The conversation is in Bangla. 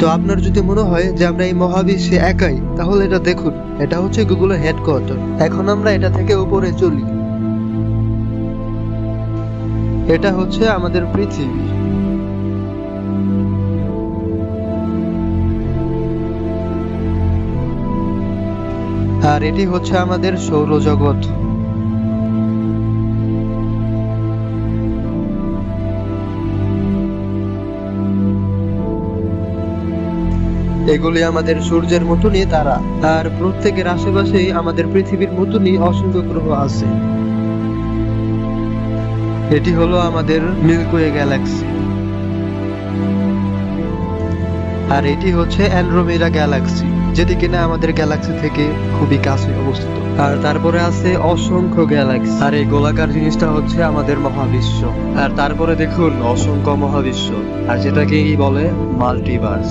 তো আপনার যদি মনে হয় যে আমরা এই মহাবিশ্বে একাই, তাহলে এটা দেখুন, এটা হচ্ছে গুগলের হেডকোয়ার্টার। এখন আমরা এটা থেকে উপরে চলি। এটা হচ্ছে আমাদের পৃথিবী। আর এটি হচ্ছে আমাদের সৌরজগৎ। এগুলি আমাদের সূর্যের মতনই তারা, আর প্রত্যেকের আশেপাশেই আমাদের পৃথিবীর মতনই অসংখ্য গ্রহ আছে। এটি হলো আমাদের মিল্কি গ্যালাক্সি। আর এটি হচ্ছে অ্যান্ড্রোমেডা গ্যালাক্সি, যেটি কিনা আমাদের গ্যালাক্সি থেকে খুবই কাছে অবস্থিত। আর তারপরে আছে অসংখ্য গ্যালাক্সি। আর এই গোলাকার জিনিসটা হচ্ছে আমাদের মহাবিশ্ব। আর তারপরে দেখুন অসংখ্য মহাবিশ্ব, আর যেটাকে বলে মাল্টিভার্স।